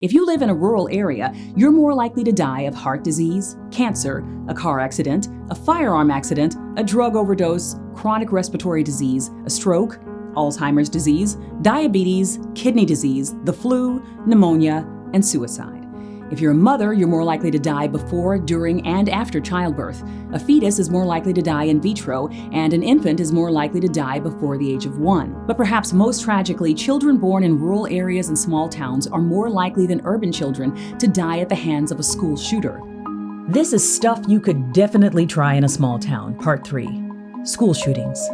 If you live in a rural area, you're more likely to die of heart disease, cancer, a car accident, a firearm accident, a drug overdose, chronic respiratory disease, a stroke, Alzheimer's disease, diabetes, kidney disease, the flu, pneumonia, and suicide. If you're a mother, you're more likely to die before, during, and after childbirth. A fetus is more likely to die in vitro, and an infant is more likely to die before the age of 1. But perhaps most tragically, children born in rural areas and small towns are more likely than urban children to die at the hands of a school shooter. This is stuff you could definitely try in a small town. Part 3. School shootings.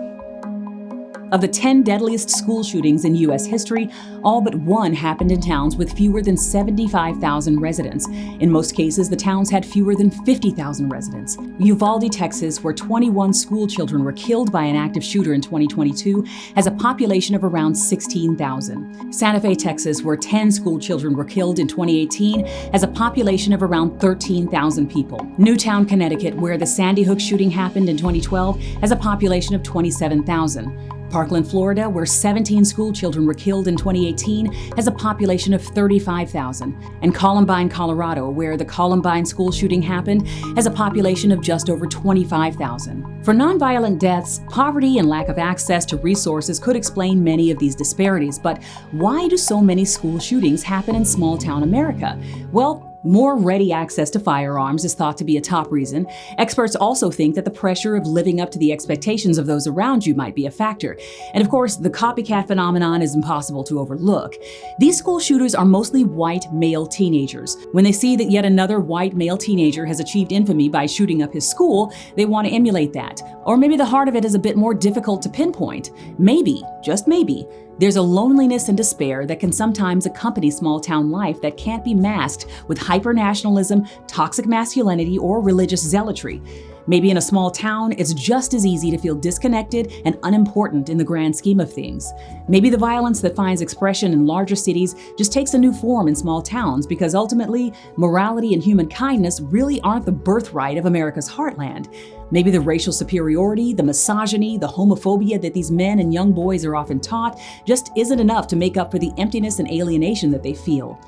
Of the 10 deadliest school shootings in U.S. history, all but one happened in towns with fewer than 75,000 residents. In most cases, the towns had fewer than 50,000 residents. Uvalde, Texas, where 21 school children were killed by an active shooter in 2022, has a population of around 16,000. Santa Fe, Texas, where 10 school children were killed in 2018, has a population of around 13,000 people. NEWTOWN, Connecticut, where the Sandy Hook shooting happened in 2012, has a population of 27,000. Parkland, Florida, where 17 school children were killed in 2018, has a population of 35,000. And Columbine, Colorado, where the Columbine school shooting happened, has a population of just over 25,000. For nonviolent deaths, poverty and lack of access to resources could explain many of these disparities. But why do so many school shootings happen in small-town America? Well, more ready access to firearms is thought to be a top reason. Experts also think that the pressure of living up to the expectations of those around you might be a factor. And of course, the copycat phenomenon is impossible to overlook. These school shooters are mostly white male teenagers. When they see that yet another white male teenager has achieved infamy by shooting up his school, they want to emulate that. Or maybe the heart of it is a bit more difficult to pinpoint. Maybe, just maybe, there's a loneliness and despair that can sometimes accompany small-town life that can't be masked with hyper-nationalism, toxic masculinity, or religious zealotry. Maybe in a small town, it's just as easy to feel disconnected and unimportant in the grand scheme of things. Maybe the violence that finds expression in larger cities just takes a new form in small towns because ultimately, morality and human kindness really aren't the birthright of America's heartland. Maybe the racial superiority, the misogyny, the homophobia that these men and young boys are often taught just isn't enough to make up for the emptiness and alienation that they feel.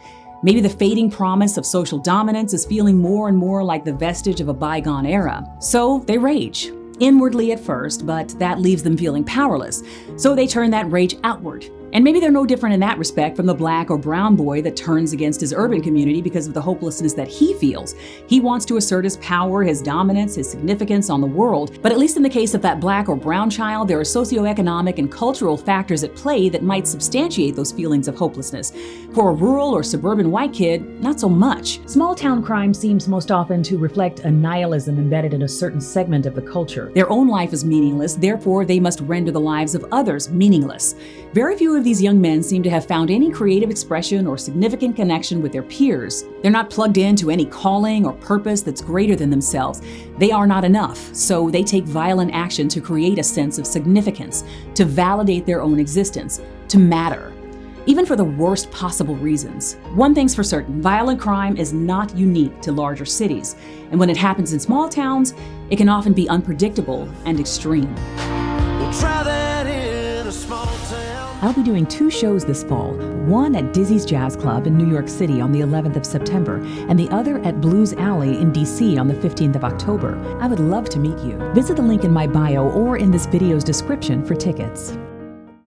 Maybe the fading promise of social dominance is feeling more and more like the vestige of a bygone era. So they rage, inwardly at first, but that leaves them feeling powerless. So they turn that rage outward. And maybe they're no different in that respect from the black or brown boy that turns against his urban community because of the hopelessness that he feels. He wants to assert his power, his dominance, his significance on the world. But at least in the case of that black or brown child, there are socioeconomic and cultural factors at play that might substantiate those feelings of hopelessness. For a rural or suburban white kid, not so much. Small-town crime seems most often to reflect a nihilism embedded in a certain segment of the culture. Their own life is meaningless, therefore they must render the lives of others meaningless. Very few of these young men seem to have found any creative expression or significant connection with their peers. They're not plugged into any calling or purpose that's greater than themselves. They are not enough, so they take violent action to create a sense of significance, to validate their own existence, to matter, even for the worst possible reasons. One thing's for certain, violent crime is not unique to larger cities, and when it happens in small towns, it can often be unpredictable and extreme. We'll try that in a small town. I'll be doing 2 shows this fall, one at Dizzy's Jazz Club in New York City on the 11th of September, and the other at Blues Alley in DC on the 15th of October. I would love to meet you. Visit the link in my bio or in this video's description for tickets.